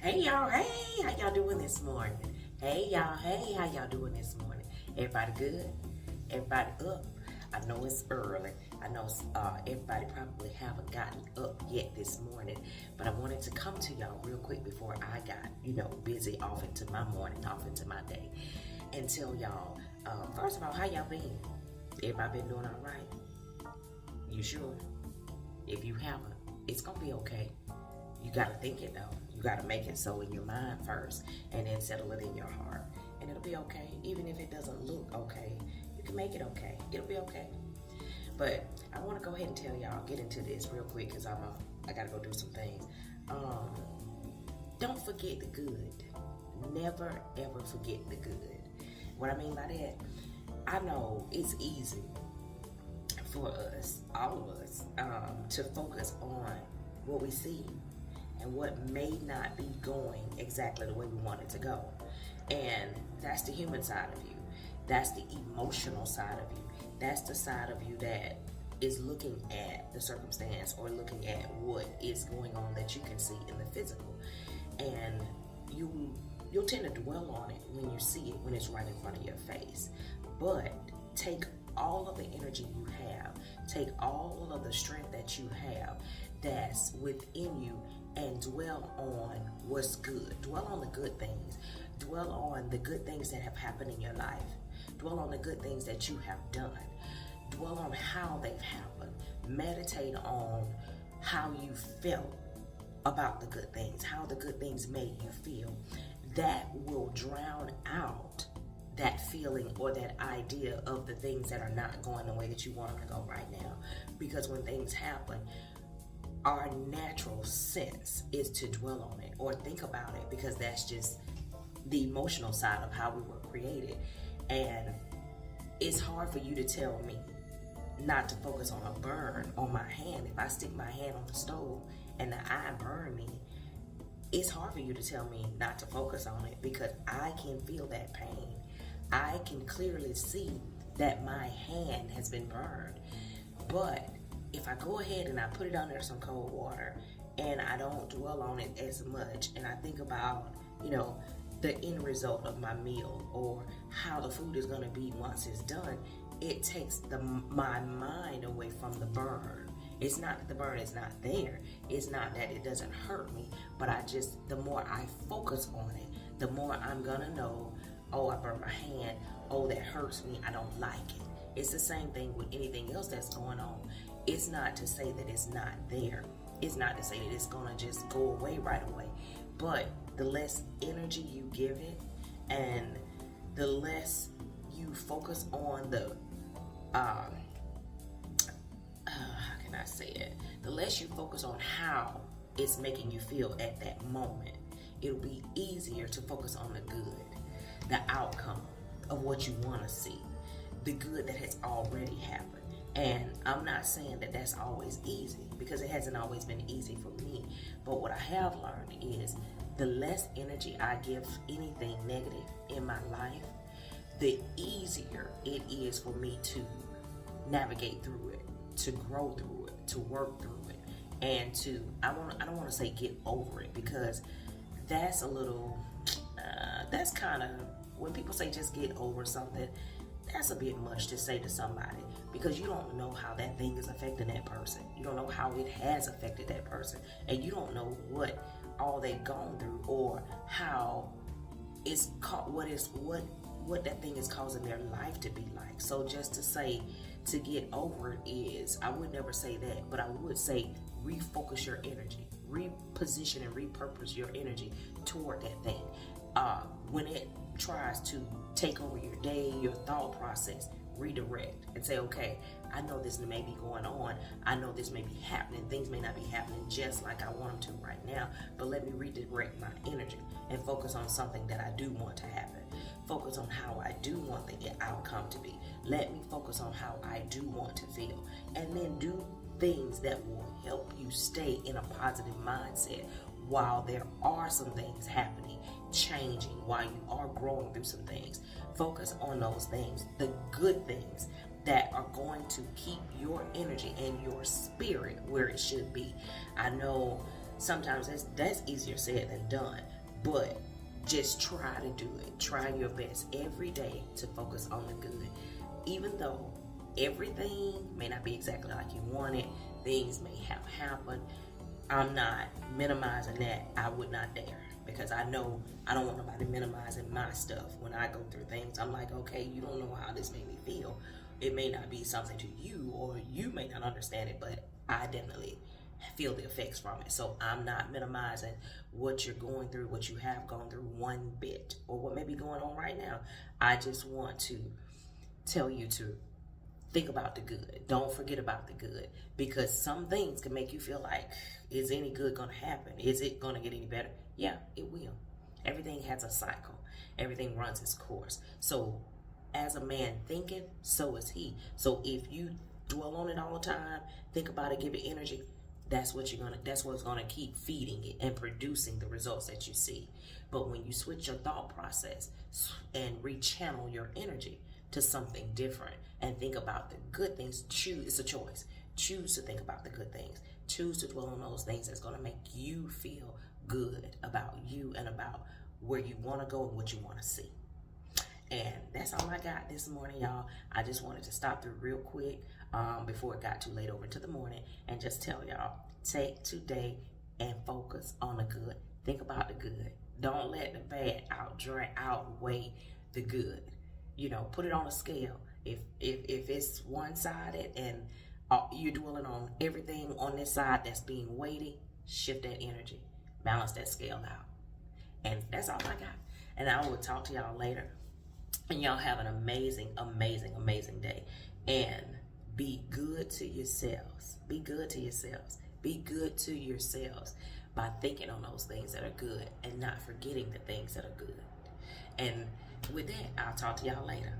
Hey y'all, hey, how y'all doing this morning? Hey y'all, hey, how y'all doing this morning? Everybody good? Everybody up? I know it's early. I know everybody probably haven't gotten up yet this morning, but I wanted to come to y'all real quick before I got, busy off into my morning, off into my day, and tell y'all, first of all, how y'all been? Everybody been doing all right? You sure? If you haven't, it's gonna be okay. You gotta think it though. You gotta make it so in your mind first and then settle it in your heart. And it'll be okay. Even if it doesn't look okay, you can make it okay. It'll be okay. But I wanna go ahead and tell y'all, get into this real quick because I gotta go do some things. Don't forget the good. Never ever forget the good. What I mean by that, I know it's easy for us, all of us, to focus on what we see and what may not be going exactly the way we want it to go. And that's the human side of you. That's the emotional side of you. That's the side of you that is looking at the circumstance or looking at what is going on that you can see in the physical. And you'll tend to dwell on it when you see it, when it's right in front of your face. But take all of the energy you have, take all of the strength that you have that's within you and dwell on what's good. Dwell on the good things. Dwell on the good things that have happened in your life. Dwell on the good things that you have done. Dwell on how they've happened. Meditate on how you felt about the good things, how the good things made you feel. That will drown out that feeling or that idea of the things that are not going the way that you want them to go right now. Because when things happen, our natural sense is to dwell on it or think about it because that's just the emotional side of how we were created. And it's hard for you to tell me not to focus on a burn on my hand. If I stick my hand on the stove and the eye burn me, it's hard for you to tell me not to focus on it because I can feel that pain. I can clearly see that my hand has been burned. But if I go ahead and I put it under some cold water and I don't dwell on it as much and I think about, the end result of my meal or how the food is going to be once it's done, it takes my mind away from the burn. It's not that the burn is not there. It's not that it doesn't hurt me, but the more I focus on it, the more I'm going to know, oh, I burned my hand. Oh, that hurts me. I don't like it. It's the same thing with anything else that's going on. It's not to say that it's not there. It's not to say that it's going to just go away right away. But the less energy you give it and the less you focus on how can I say it? The less you focus on how it's making you feel at that moment, it'll be easier to focus on the good, the outcome of what you want to see, the good that has already happened. And I'm not saying that that's always easy because it hasn't always been easy for me. But what I have learned is the less energy I give anything negative in my life, the easier it is for me to navigate through it, to grow through it, to work through it, and I don't want to say get over it because that's a little, that's kind of, when people say just get over something, that's a bit much to say to somebody because you don't know how that thing is affecting that person. You don't know how it has affected that person, and you don't know what all they've gone through or how it's what that thing is causing their life to be like. So just to say to get over it is, I would never say that, but I would say refocus your energy, reposition and repurpose your energy toward that thing. When it tries to take over your day, your thought process, redirect and say, okay, I know this may be going on. I know this may be happening. Things may not be happening just like I want them to right now, but let me redirect my energy and focus on something that I do want to happen. Focus on how I do want the outcome to be. Let me focus on how I do want to feel. And then do things that will help you stay in a positive mindset while there are some things happening, changing, while you are growing through some things. Focus on those things, the good things that are going to keep your energy and your spirit where it should be. I know Sometimes that's easier said than done, but just try to do it. Try your best every day to focus on the good. Even though everything may not be exactly like you want it, things may have happened. I'm not minimizing that. I would not dare, because I know I don't want nobody minimizing my stuff. When I go through things, I'm like, okay, you don't know how this made me feel. It may not be something to you, or you may not understand it, but I definitely feel the effects from it. So I'm not minimizing what you're going through, what you have gone through one bit, or what may be going on right now. I just want to tell you to think about the good. Don't forget about the good, because some things can make you feel like, is any good going to happen? Is it going to get any better? Yeah, it will. Everything has a cycle. Everything runs its course. So as a man thinketh, so is he. So if you dwell on it all the time, think about it, give it energy, that's what's gonna keep feeding it and producing the results that you see. But when you switch your thought process and rechannel your energy to something different and think about the good things, it's a choice. Choose to think about the good things. Choose to dwell on those things that's gonna make you feel good about you and about where you wanna go and what you wanna see. And that's all I got this morning, y'all. I just wanted to stop through real quick before it got too late over into the morning, and just tell y'all, take today and focus on the good. Think about the good. Don't let the bad outweigh the good. You know, put it on a scale. If it's one-sided and you're dwelling on everything on this side that's being weighty, shift that energy. Balance that scale out. And that's all I got. And I will talk to y'all later. And y'all have an amazing, amazing, amazing day. And be good to yourselves. Be good to yourselves. Be good to yourselves by thinking on those things that are good and not forgetting the things that are good. And with that, I'll talk to y'all later.